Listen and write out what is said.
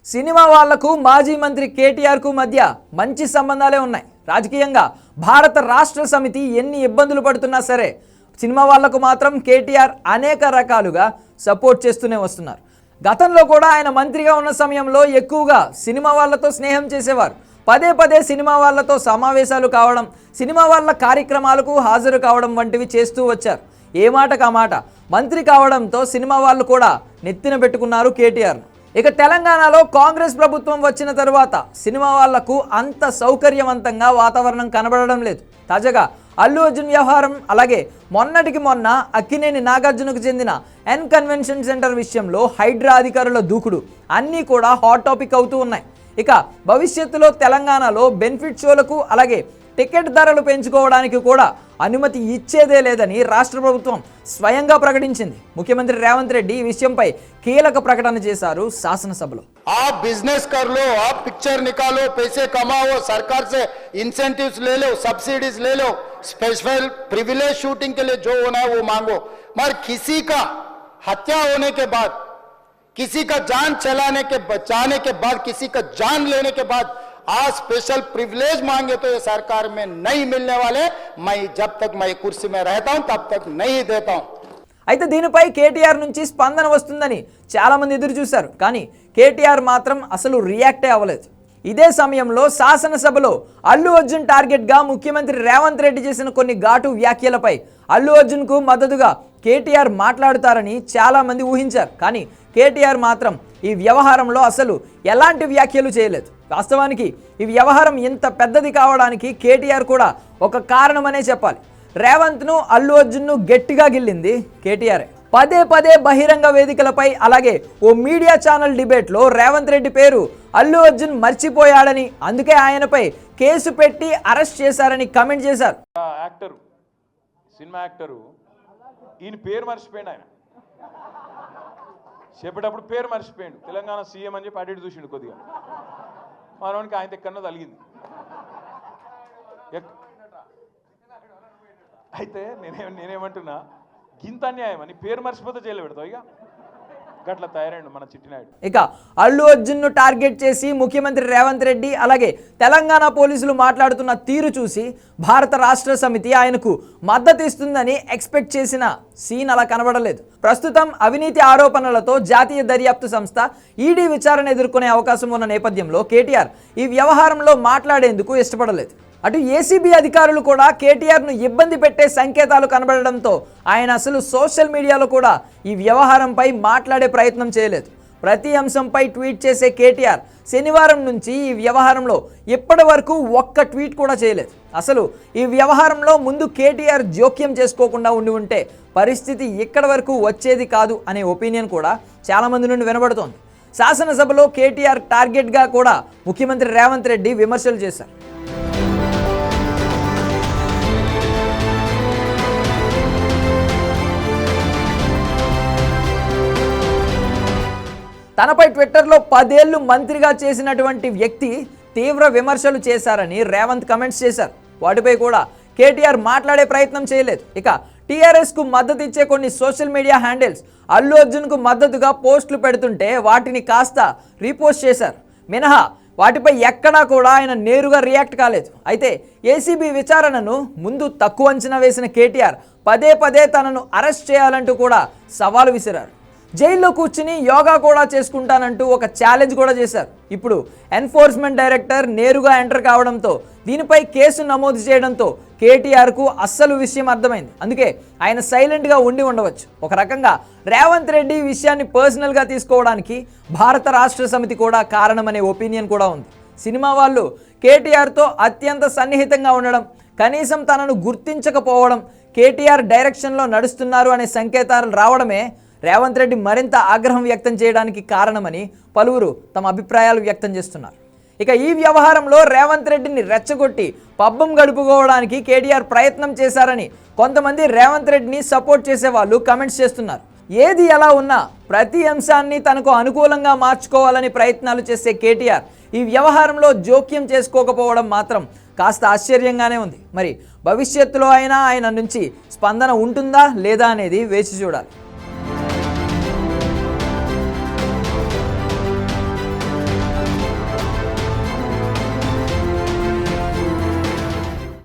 Cinema వాళ్లకు మాజీ మంత్రి కేటీఆర్ కు మధ్య మంచి సంబంధాలే ఉన్నాయి. రాజకీయంగా భారత రాష్ట్ర సమితి ఎన్ని ఇబ్బందులు పడుతున్నా సరే సినిమా వాళ్లకు మాత్రం కేటీఆర్ అనేక రకాలుగా సపోర్ట్ చేస్తూనే వస్తున్నారు. గతంలో కూడా ఆయన మంత్రిగా ఉన్న సమయంలో ఎక్కువగా సినిమా వాళ్లతో స్నేహం చేసేవారు. పదే పదే సినిమా వాళ్లతో సమావేశాలు కావడం, సినిమా వాళ్ళ కార్యక్రమాలకు హాజరు కావడం వంటివి చేస్తూ వచ్చారు. ఏ మాటకు ఆ మాట మంత్రి కావడంతో సినిమా వాళ్ళు కూడా నెత్తిన పెట్టుకున్నారు కేటీఆర్ను. ఇక తెలంగాణలో కాంగ్రెస్ ప్రభుత్వం వచ్చిన తరువాత సినిమా వాళ్లకు అంత సౌకర్యవంతంగా వాతావరణం కనబడడం లేదు. తాజాగా అల్లు అర్జున్ వ్యవహారం, అలాగే మొన్నటికి మొన్న అక్కినేని నాగార్జునకు చెందిన ఎన్ కన్వెన్షన్ సెంటర్ విషయంలో హైడ్రా అధికారుల దూకుడు అన్నీ కూడా హాట్ టాపిక్ అవుతూ ఉన్నాయి. ఇక భవిష్యత్తులో తెలంగాణలో బెనిఫిట్ షోలకు, అలాగే టికెట్ ధరలు పెంచుకోవడానికి కూడా అనుమతి ఇచ్చేదే లేదని రాష్ట్ర ప్రభుత్వం స్వయంగా ప్రకటించింది. ముఖ్యమంత్రి రేవంత్ రెడ్డి ఈ విషయంపై కీలక ప్రకటన చేశారు శాసనసభలో. आप बिजनेस कर लो, आप पिक्चर निकालो, पैसे कमाओ, सरकार से इंसेंटिव्स ले लो, सब्सिडीज ले लो, स्पेशल प्रिविलेज शूटिंग के लिए जो होना है वो मांगो, मगर किसी का हत्या होने के बाद, किसी का जान चलाने के बचाने के बाद, किसी का जान लेने के बाद आज स्पेशल प्रिविलेज मांगे तो ये सरकार में नहीं मिलने वाले. मैं जब तक मैं कुर्सी में रहता हूं तब तक नहीं देता हूं. అయితే దీనిపై కేటీఆర్ నుంచి స్పందన వస్తుందని చాలామంది ఎదురు చూశారు. కానీ కేటీఆర్ మాత్రం అసలు రియాక్టే అవ్వలేదు. ఇదే సమయంలో శాసనసభలో అల్లు అర్జున్ టార్గెట్గా ముఖ్యమంత్రి రేవంత్ రెడ్డి చేసిన కొన్ని ఘాటు వ్యాఖ్యలపై అల్లు అర్జున్కు మద్దతుగా కేటీఆర్ మాట్లాడుతారని చాలామంది ఊహించారు. కానీ కేటీఆర్ మాత్రం ఈ వ్యవహారంలో అసలు ఎలాంటి వ్యాఖ్యలు చేయలేదు. వాస్తవానికి ఈ వ్యవహారం ఇంత పెద్దది కావడానికి కేటీఆర్ కూడా ఒక కారణమనే చెప్పాలి. రేవంత్ను, అల్లు అర్జున్ను గట్టిగా గిల్లింది కేటీఆర్. పదే పదే బహిరంగ వేదికలపై, అలాగే ఓ మీడియా ఛానల్ డిబేట్లో రేవంత్ రెడ్డి పేరు అల్లు అర్జున్ మర్చిపోయాడని, అందుకే ఆయనపై కేసు పెట్టి అరెస్ట్ చేశారని కామెంట్ చేశారు. సినిమా యాక్టరు ఈయన పేరు మర్చిపోయాడు. ఆయన చెప్పేటప్పుడు పేరు మర్చిపోయాడు. తెలంగాణ సీఎం అని చెప్పి అడిగి చూసిండు. కొద్దిగా మనవానికి ఆయన ఎక్కడో తలిగింది. అయితే నేనేమంటున్నా, గింత అన్యాయం అని పేరు మర్చిపోతే జైలు పెడతావు. ఇక గట్ల తయారైండు మన చిట్టినాయుడు. ఇక అల్లు అర్జున్ను టార్గెట్ చేసి ముఖ్యమంత్రి రేవంత్ రెడ్డి, అలాగే తెలంగాణ పోలీసులు మాట్లాడుతున్న తీరు చూసి భారత రాష్ట్ర సమితి ఆయనకు మద్దతు ఇస్తుందని ఎక్స్పెక్ట్ చేసిన సీన్ అలా కనబడలేదు. ప్రస్తుతం అవినీతి ఆరోపణలతో జాతీయ దర్యాప్తు సంస్థ ఈడీ విచారణ ఎదుర్కొనే అవకాశం ఉన్న నేపథ్యంలో కేటీఆర్ ఈ వ్యవహారంలో మాట్లాడేందుకు ఇష్టపడలేదు. అటు ఏసీబీ అధికారులు కూడా కేటీఆర్ను ఇబ్బంది పెట్టే సంకేతాలు కనబడడంతో ఆయన అసలు సోషల్ మీడియాలో కూడా ఈ వ్యవహారంపై మాట్లాడే ప్రయత్నం చేయలేదు. ప్రతి అంశంపై ట్వీట్ చేసే కేటీఆర్ శనివారం నుంచి ఈ వ్యవహారంలో ఇప్పటి వరకు ఒక్క ట్వీట్ కూడా చేయలేదు. అసలు ఈ వ్యవహారంలో ముందు కేటీఆర్ జోక్యం చేసుకోకుండా ఉంటే పరిస్థితి ఇక్కడి వరకు వచ్చేది కాదు అనే ఒపీనియన్ కూడా చాలామంది నుండి వినబడుతోంది. శాసనసభలో కేటీఆర్ టార్గెట్గా కూడా ముఖ్యమంత్రి రేవంత్ రెడ్డి విమర్శలు చేశారు. తనపై ట్విట్టర్లో 10 ఏళ్లు మంత్రిగా చేసినటువంటి వ్యక్తి తీవ్ర విమర్శలు చేశారని రేవంత్ కమెంట్స్ చేశారు. వాటిపై కూడా కేటీఆర్ మాట్లాడే ప్రయత్నం చేయలేదు. ఇక టీఆర్ఎస్కు మద్దతు ఇచ్చే కొన్ని సోషల్ మీడియా హ్యాండిల్స్ అల్లు అర్జున్కు మద్దతుగా పోస్టులు పెడుతుంటే వాటిని కాస్త రీపోస్ట్ చేశారు మినహా వాటిపై ఎక్కడా కూడా ఆయన నేరుగా రియాక్ట్ కాలేదు. అయితే ఏసీబీ విచారణను ముందు తక్కువ అంచనా వేసిన కేటీఆర్ పదే పదే తనను అరెస్ట్ చేయాలంటూ కూడా సవాలు విసిరారు. జైల్లో కూర్చుని యోగా కూడా చేసుకుంటానంటూ ఒక ఛాలెంజ్ కూడా చేశారు. ఇప్పుడు ఎన్ఫోర్స్మెంట్ డైరెక్టర్ నేరుగా ఎంటర్ కావడంతో, దీనిపై కేసు నమోదు చేయడంతో కేటీఆర్కు అస్సలు విషయం అర్థమైంది. అందుకే ఆయన సైలెంట్గా ఉండి ఉండవచ్చు. ఒక రకంగా రేవంత్ రెడ్డి ఈ విషయాన్ని పర్సనల్గా తీసుకోవడానికి భారత రాష్ట్ర సమితి కూడా కారణమనే ఒపీనియన్ కూడా ఉంది. సినిమా వాళ్ళు కేటీఆర్తో అత్యంత సన్నిహితంగా ఉండడం, కనీసం తనను గుర్తించకపోవడం, కేటీఆర్ డైరెక్షన్లో నడుస్తున్నారు అనే సంకేతాలు రావడమే రేవంత్ రెడ్డి మరింత ఆగ్రహం వ్యక్తం చేయడానికి కారణమని పలువురు తమ అభిప్రాయాలు వ్యక్తం చేస్తున్నారు. ఇక ఈ వ్యవహారంలో రేవంత్ రెడ్డిని రెచ్చగొట్టి పబ్బం గడుపుకోవడానికి కేటీఆర్ ప్రయత్నం చేశారని కొంతమంది రేవంత్ రెడ్డిని సపోర్ట్ చేసే వాళ్ళు కమెంట్స్ చేస్తున్నారు. ఏది ఎలా ఉన్నా ప్రతి అంశాన్ని తనకు అనుకూలంగా మార్చుకోవాలని ప్రయత్నాలు చేసే కేటీఆర్ ఈ వ్యవహారంలో జోక్యం చేసుకోకపోవడం మాత్రం కాస్త ఆశ్చర్యంగానే ఉంది. మరి భవిష్యత్తులో అయినా ఆయన నుంచి స్పందన ఉంటుందా లేదా అనేది వేచి చూడాలి.